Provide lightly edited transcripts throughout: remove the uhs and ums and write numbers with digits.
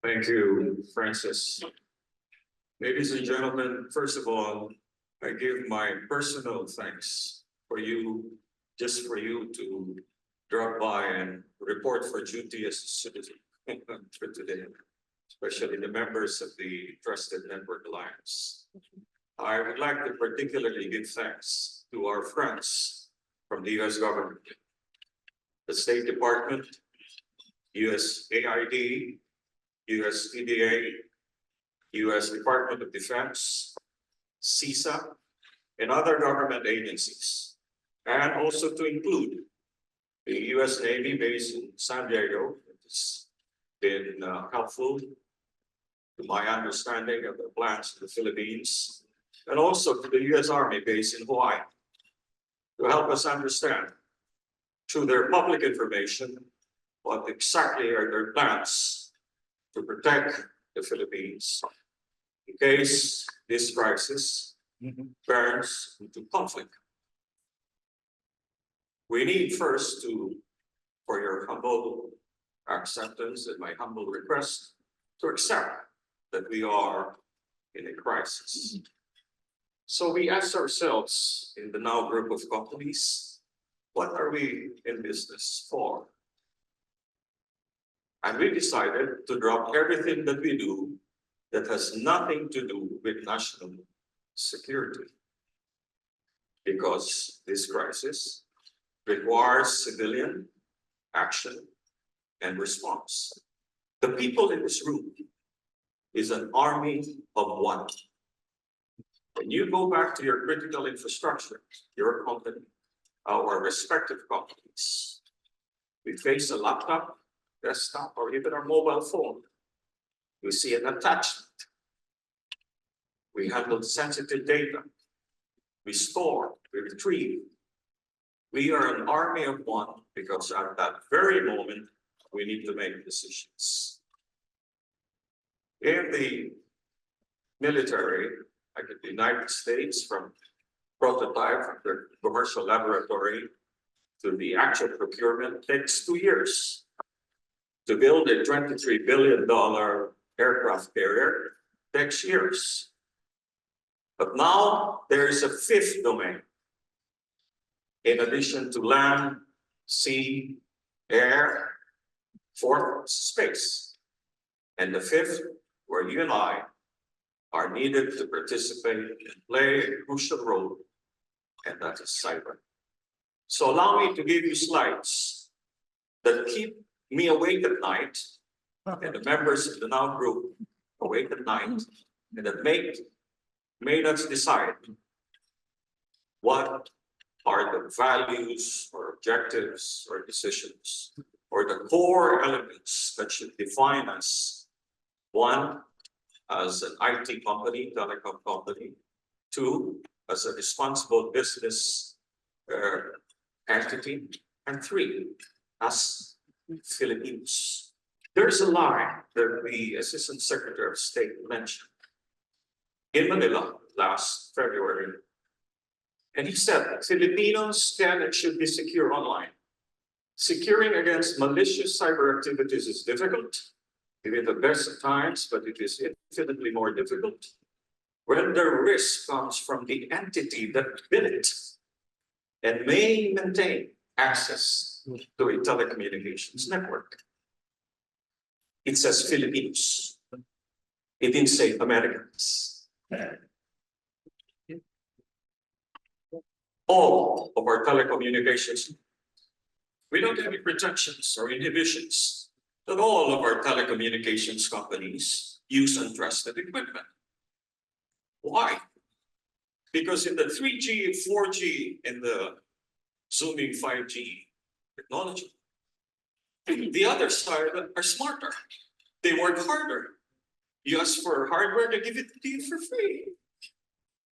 Thank you, Francis. Ladies and gentlemen, first of all, I give my personal thanks for you, just for you to drop by and report for duty as a citizen for today, especially the members of the Trusted Network Alliance. I would like to particularly give thanks to our friends from the US government, the State Department, USAID, USTDA, US Department of Defense, CISA, and other government agencies, and also to include the US Navy base in San Diego. It's been helpful to my understanding of the plans in the Philippines, and also to the US Army base in Hawaii to help us understand through their public information what exactly are their plans to protect the Philippines in case this crisis turns into conflict. We need first for your humble acceptance and my humble request to accept that we are in a crisis. So we asked ourselves in the now group of companies, what are we in business for? And we decided to drop everything that we do that has nothing to do with national security. Because this crisis requires civilian action and response. The people in this room is an army of one. When you go back to your critical infrastructure, your company, our respective companies, we face a laptop, desktop, or even our mobile phone. We see an attachment. We handle sensitive data. We store, we retrieve. We are an army of one because at that very moment, we need to make decisions. In the military, like in the United States, from prototype, from the commercial laboratory to the actual procurement, takes 2 years. To build a $23 billion aircraft carrier takes years. But now there is a fifth domain. In addition to land, sea, air, fourth, space. And the fifth, where you and I are needed to participate and play a crucial role, and that is cyber. So allow me to give you slides that keep me awake at night, and the members of the Now Group awake at night, and that made us decide what are the values or objectives or decisions or the core elements that should define us. One, as an IT company, telecom company. Two, as a responsible business entity. And three, as Filipinos. There's a line that the Assistant Secretary of State mentioned in Manila last February. And he said that Filipinos can and should be secure online. Securing against malicious cyber activities is difficult, even the best at times, but it is infinitely more difficult when the risk comes from the entity that built it and may maintain access to a telecommunications network. It says Filipinos. It didn't say Americans. All of our telecommunications, we don't have any protections or inhibitions that all of our telecommunications companies use untrusted equipment. Why? Because in the 3G, 4G, and the zooming 5G technology, the other side are smarter. They work harder. You ask for hardware, they give it to you for free.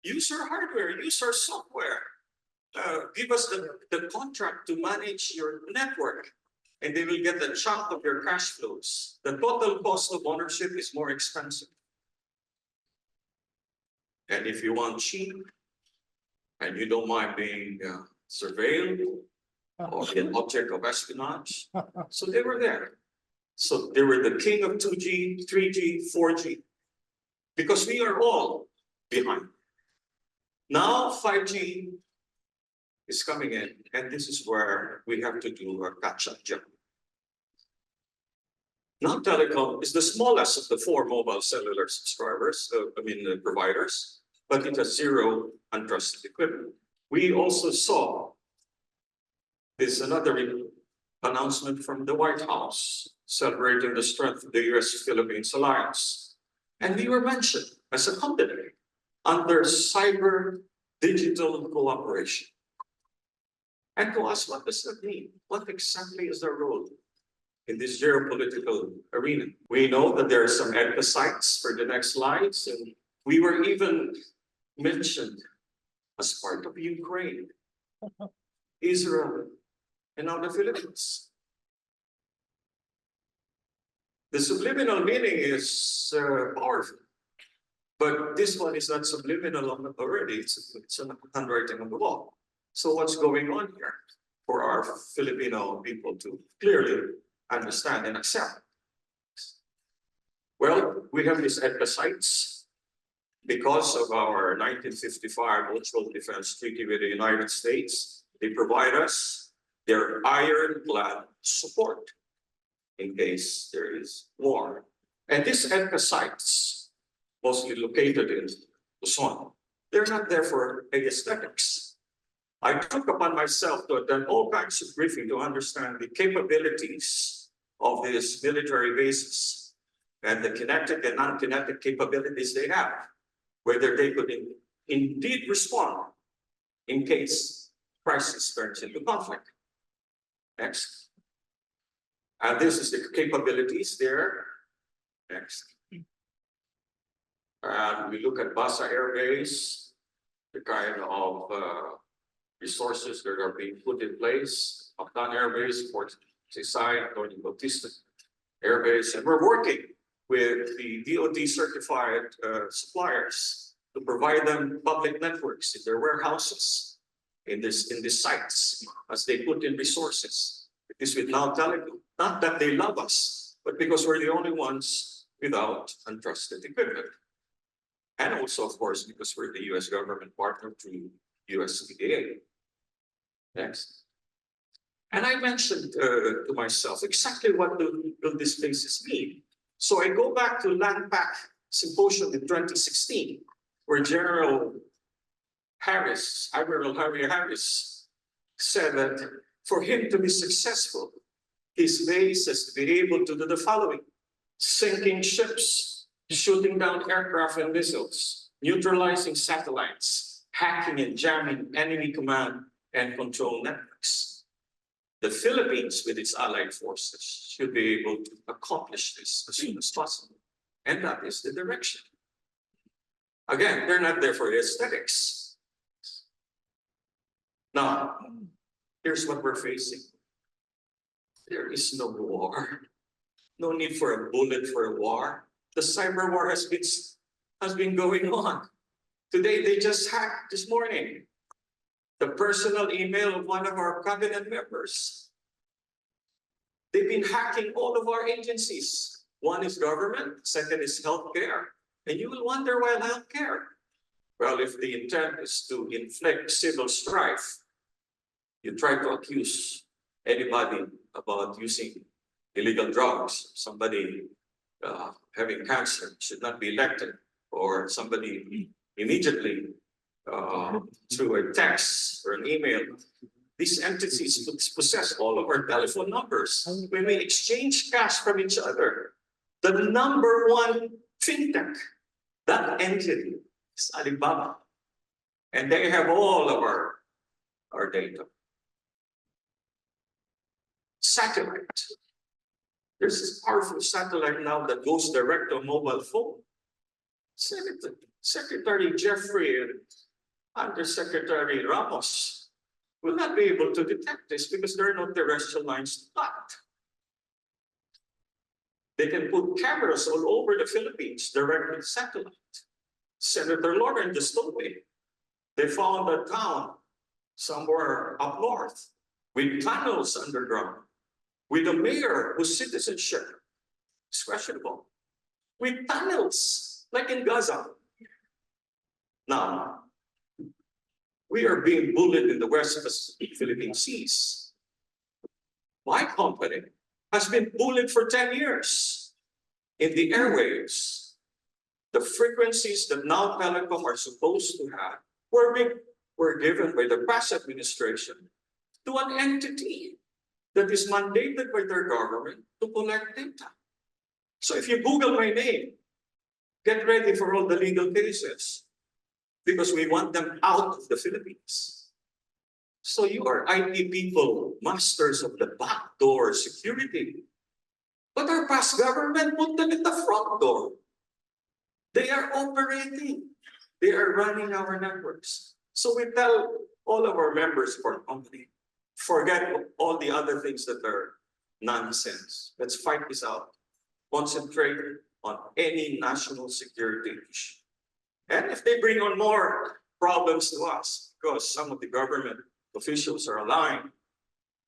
Use our hardware, use our software. Give us the contract to manage your network, and they will get a chunk of your cash flows. The total cost of ownership is more expensive. And if you want cheap, and you don't mind being surveilled or an object of espionage, so they were there. So they were the king of 2G, 3G, 4G, because we are all behind. Now 5G is coming in, and this is where we have to do our catch-up job. Now Telecom is the smallest of the four mobile cellular subscribers, providers, but it has zero untrusted equipment. We also saw this another announcement from the White House celebrating the strength of the US-Philippines alliance. And we were mentioned as a company under cyber digital cooperation. And to us, what does that mean? What exactly is our role in this geopolitical arena? We know that there are some EDCA sites for the next slides, and we were even mentioned as part of Ukraine, Israel, and now the Philippines. The subliminal meaning is powerful, but this one is not subliminal already. It's a handwriting on the wall. So what's going on here for our Filipino people to clearly understand and accept? Well, we have these EDCA sites because of our 1955 Mutual Defense Treaty with the United States. They provide us their ironclad support in case there is war. And these EDCA sites, mostly located in Luzon, they're not there for aesthetics. I took upon myself to attend all kinds of briefing to understand the capabilities of these military bases and the kinetic and non-kinetic capabilities they have, whether they could indeed respond in case crisis turns into conflict. Next. And this is the capabilities there. Next. And we look at Basa Air Base, the kind of resources that are being put in place. Mactan Air Base, Fort Saysay, Tony Bautista Air Base, and we're working with the DoD certified suppliers to provide them public networks in their warehouses, in these sites, as they put in resources. This with now Telecom, not that they love us, but because we're the only ones without untrusted equipment. And also, of course, because we're the US government partner to USPDA. Next. And I mentioned to myself exactly what will these places mean. So I go back to LANPAC Symposium in 2016, where General Harris, Admiral Harry Harris, said that for him to be successful, his base has to be able to do the following: sinking ships, shooting down aircraft and missiles, neutralizing satellites, hacking and jamming enemy command and control networks. The Philippines, with its allied forces, should be able to accomplish this as soon as possible. And that is the direction. Again, they're not there for the aesthetics. Now, here's what we're facing. There is no war. No need for a bullet for a war. The cyber war has been going on. Today, they just hacked this morning the personal email of one of our cabinet members. They've been hacking all of our agencies. One is government, second is healthcare. And you will wonder why healthcare? Well, if the intent is to inflict civil strife, you try to accuse anybody about using illegal drugs, somebody having cancer should not be elected, or somebody immediately through a text or an email. These entities possess all of our telephone numbers. When we exchange cash from each other, the number one fintech, that entity is Alibaba. And they have all of our data. Satellite. There's this powerful satellite now that goes direct to a mobile phone. Secretary Jeffrey and Undersecretary Ramos will not be able to detect this because there are no terrestrial lines to cut. They can put cameras all over the Philippines directly to satellite. Senator Lauren just told me they found a town somewhere up north with tunnels underground, with a mayor whose citizenship It's questionable. With tunnels, like in Gaza. Now, we are being bullied in the West Philippine Seas. My company has been bullied for 10 years in the airwaves. The frequencies that now telecom are supposed to have were given by the past administration to an entity that is mandated by their government to collect data. So if you Google my name, get ready for all the legal cases because we want them out of the Philippines. So you are IT people, masters of the backdoor security. But our past government put them in the front door. They are operating. They are running our networks. So we tell all of our members of our company, forget all the other things that are nonsense. Let's fight this out. Concentrate on any national security issue. And if they bring on more problems to us, because some of the government officials are aligned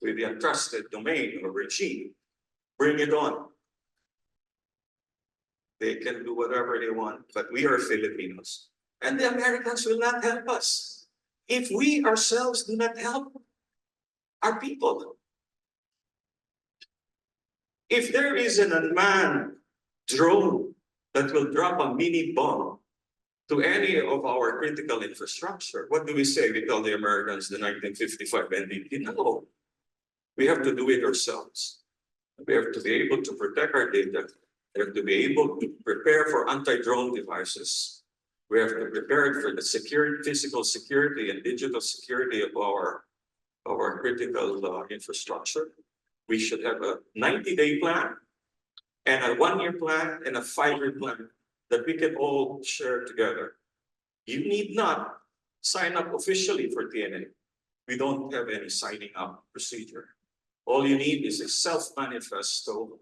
with the untrusted domain or regime, bring it on. They can do whatever they want, but we are Filipinos. And the Americans will not help us if we ourselves do not help our people. If there is an unmanned drone that will drop a mini bomb to any of our critical infrastructure, what do we say? We tell the Americans the 1955 NDP. No, we have to do it ourselves. We have to be able to protect our data. We have to be able to prepare for anti-drone devices. We have to prepare for the security, physical security and digital security of our critical infrastructure. We should have a 90-day plan and a 1-year plan and a 5-year plan that we can all share together. You need not sign up officially for TNA. We don't have any signing up procedure. All you need is a self-manifesto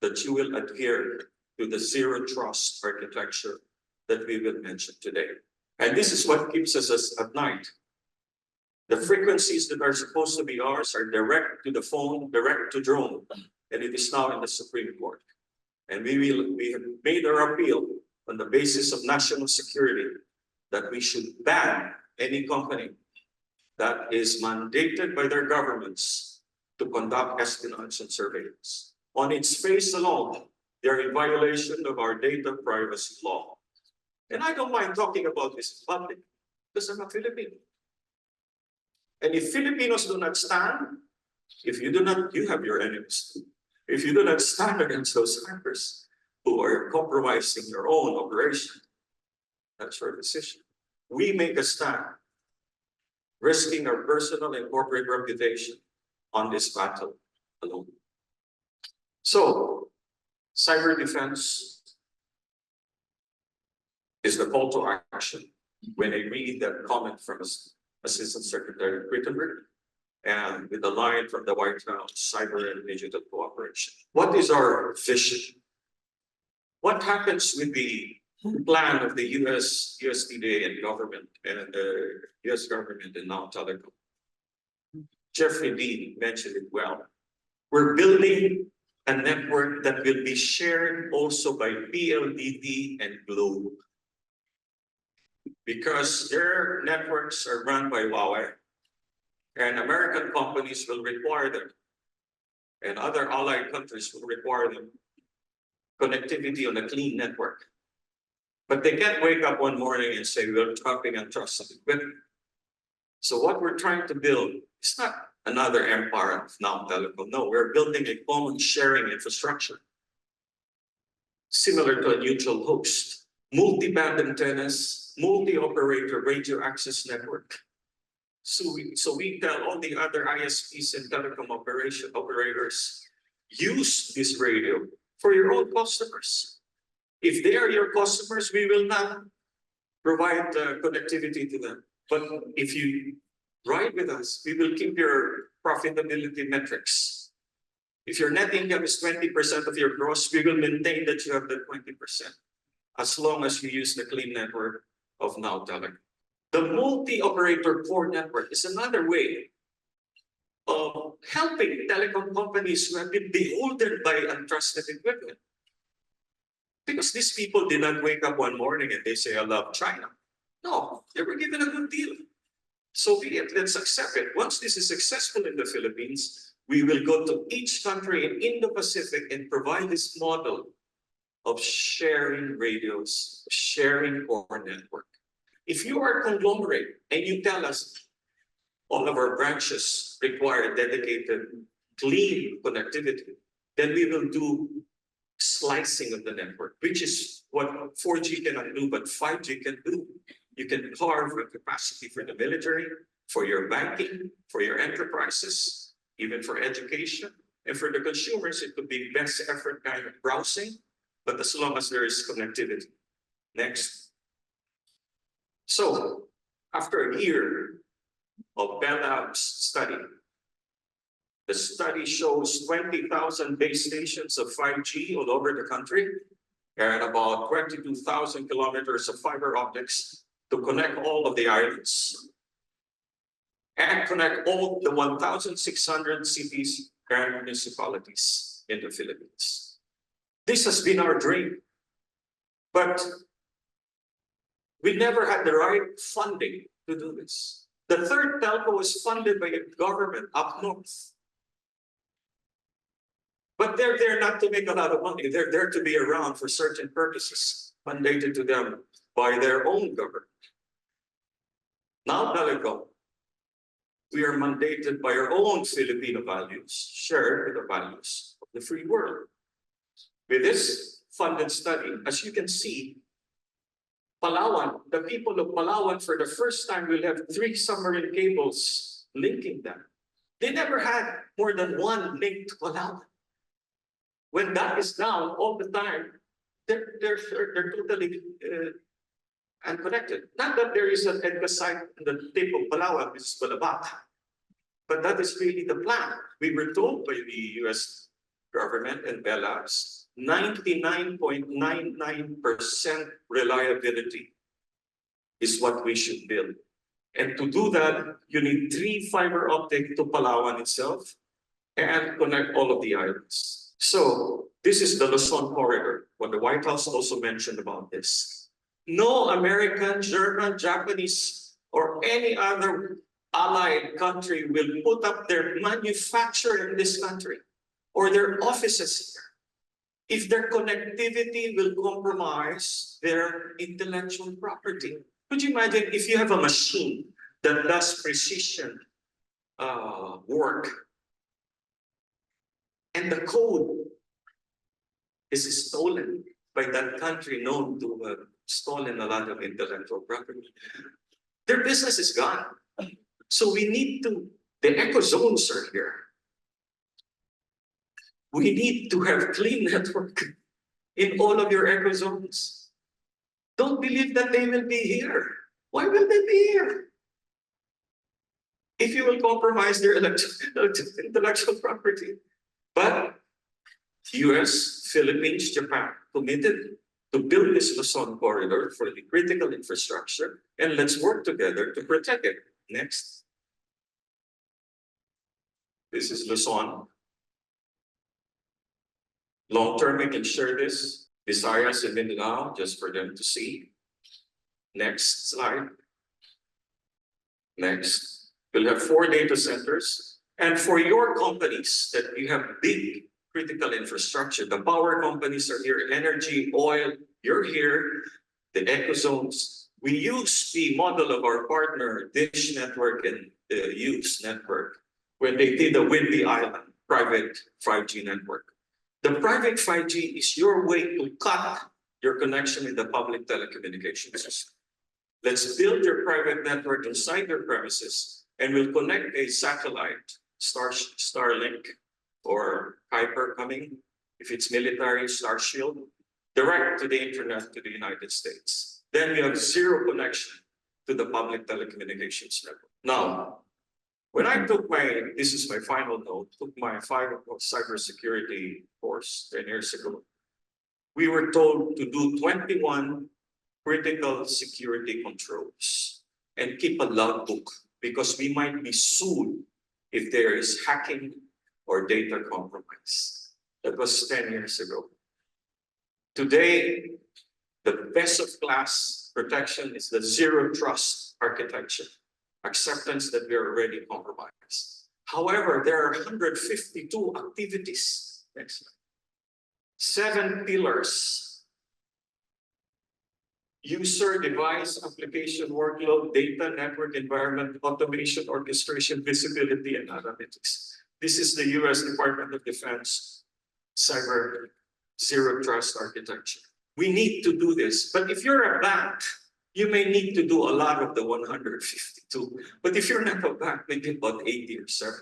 that you will adhere to the zero trust architecture that we will mention today. And this is what keeps us at night. The frequencies that are supposed to be ours are direct to the phone, direct to drone, and it is now in the Supreme Court. And we have made our appeal on the basis of national security that we should ban any company that is mandated by their governments to conduct espionage and surveillance. On its face alone, they're in violation of our data privacy law. And I don't mind talking about this in public because I'm a Filipino. And if Filipinos do not stand, if you do not, you have your enemies too. If you do not stand against those hackers who are compromising your own operation, that's your decision. We make a stand, risking our personal and corporate reputation on this battle alone. So, cyber defense is the call to action. When I read that comment from Assistant Secretary Rittenberg and with the line from the White House, cyber and digital cooperation. What is our vision? What happens with the plan of the USDA and government and the US government and now telecom? Jeffrey Dean mentioned it well. We're building a network that will be shared also by PLDT and Globe, because their networks are run by Huawei, and American companies will require them, and other allied countries will require them connectivity on a clean network. But they can't wake up one morning and say, we're dropping untrusted equipment. So what we're trying to build is not another empire of now telecom. No, we're building a common sharing infrastructure, similar to a neutral host, multi-band antennas, multi-operator radio access network. So we tell all the other ISPs and telecom operators, use this radio for your own customers. If they are your customers, we will not provide connectivity to them. But if you ride with us, we will keep your profitability metrics. If your net income is 20% of your gross, we will maintain that you have the 20%, as long as you use the clean network of now telecom. The multi-operator core network is another way of helping telecom companies who have been beholden by untrusted equipment. Because these people did not wake up one morning and they say, I love China. No, they were given a good deal. So be it, let's accept it. Once this is successful in the Philippines, we will go to each country in Indo-Pacific and provide this model of sharing radios, sharing core network. If you are a conglomerate and you tell us all of our branches require dedicated, clean connectivity, then we will do slicing of the network, which is what 4G cannot do, but 5G can do. You can carve a capacity for the military, for your banking, for your enterprises, even for education. And for the consumers, it could be best effort kind of browsing, but as long as there is connectivity. Next. So, after a year of Bell Labs study, the study shows 20,000 base stations of 5G all over the country and about 22,000 kilometers of fiber optics to connect all of the islands and connect all the 1,600 cities and municipalities in the Philippines. This has been our dream, but we never had the right funding to do this. The third telco was funded by the government up north. But they're there not to make a lot of money. They're there to be around for certain purposes mandated to them by their own government. Now, Telecom, we are mandated by our own Filipino values, shared with the values of the free world. With this funded study, as you can see, Palawan, the people of Palawan for the first time will have 3 submarine cables linking them. They never had more than one link to Palawan. When that is down all the time, they're totally unconnected. Not that there is an EDCA site in the tip of Palawan, which is Balabat, but that is really the plan. We were told by the US government and Bell Labs, 99.99% reliability is what we should build. And to do that, you need 3 fiber optic to Palawan itself and connect all of the islands. So this is the Luzon corridor, what the White House also mentioned about this. No American, German, Japanese, or any other allied country will put up their manufacture in this country or their offices here if their connectivity will compromise their intellectual property. Could you imagine if you have a machine that does precision work and the code is stolen by that country known to have stolen a lot of intellectual property? Their business is gone. So we need to, the eco zones are here. We need to have clean network in all of your eco zones. Don't believe that they will be here. Why will they be here? If you will compromise their intellectual property. But US, Philippines, Japan committed to build this Luzon corridor for the critical infrastructure, and let's work together to protect it. Next. This is Luzon. Long term, we can share this. Visayas and Mindanao, just for them to see. Next slide. Next. We'll have 4 data centers. And for your companies that you have big critical infrastructure, the power companies are here, energy, oil, you're here, the eco zones. We use the model of our partner, Dish Network and the Hughes Network, when they did the Whidbey Island private 5G network. The private 5G is your way to cut your connection in the public telecommunications system. Let's build your private network inside your premises, and we'll connect a satellite, Starlink, or Kuiper coming, if it's military, Starshield, direct to the internet to the United States. Then we have 0 connection to the public telecommunications network. Now, when I took this is my final note, took my cybersecurity course 10 years ago, we were told to do 21 critical security controls and keep a logbook because we might be sued if there is hacking or data compromise. That was 10 years ago. Today, the best of class protection is the zero trust architecture, acceptance that we are already compromised. However, there are 152 activities. Next slide. 7 pillars: user, device, application, workload, data, network, environment, automation, orchestration, visibility, and analytics. This is the US Department of Defense cyber zero trust architecture. We need to do this, but if you're a bank, you may need to do a lot of the 152. But if you're not a bank, maybe about 80 or 70.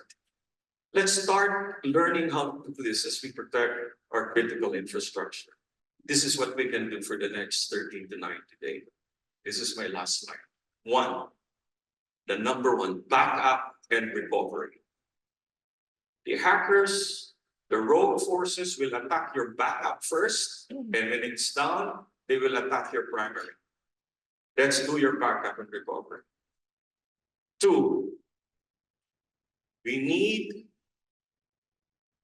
Let's start learning how to do this as we protect our critical infrastructure. This is what we can do for the next 13 to 90 days. This is my last slide. One, the number one, backup and recovery. The hackers, the rogue forces will attack your backup first, and when it's down, they will attack your primary. Let's do your backup and recovery. Two, we need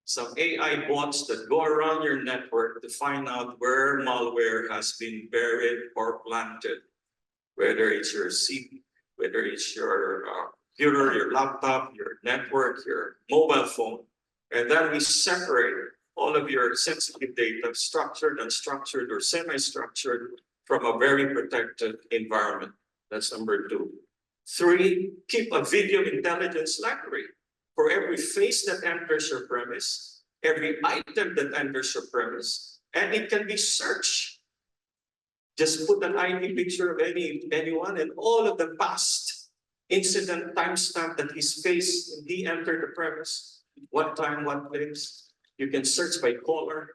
some AI bots that go around your network to find out where malware has been buried or planted, whether it's your seat, whether it's your computer, your laptop, your network, your mobile phone. And then we separate all of your sensitive data, structured, unstructured, or semi-structured, from a very protected environment. That's number two. Three, keep a video intelligence library. For every face that enters your premise, every item that enters your premise, and it can be searched. Just put an ID picture of anyone, and all of the past incident timestamp that his face, he entered the premise, what time, what place. You can search by color.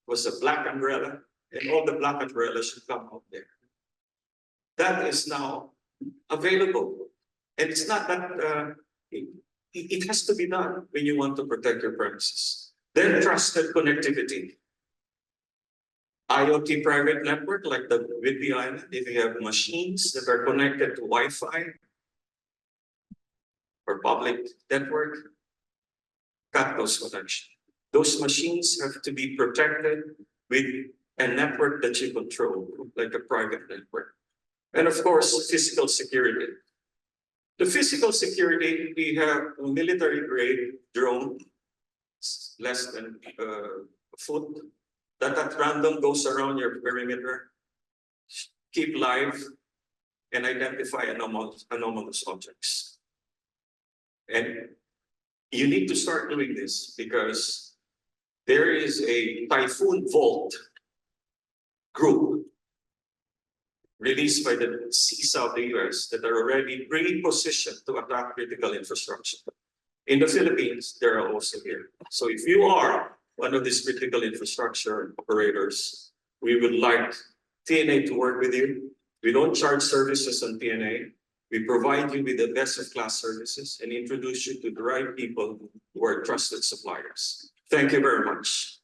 It was a black umbrella, and all the black umbrellas should come out there. That is now available. And it's not that, it has to be done when you want to protect your premises. Then trusted connectivity. IoT private network, like the Whidbey Island, if you have machines that are connected to Wi-Fi or public network, cut those connections. Those machines have to be protected with a network that you control, like a private network. And of course, physical security. The physical security, we have a military-grade drone, less than a foot, that at random goes around your perimeter, keep live, and identify anomalous objects. And you need to start doing this because there is a Typhoon Vault group released by the CISA of the US that are already pre-positioned to attack critical infrastructure. In the Philippines, they are also here. So if you are one of these critical infrastructure operators, we would like TNA to work with you. We don't charge services on TNA. We provide you with the best of class services and introduce you to the right people who are trusted suppliers. Thank you very much.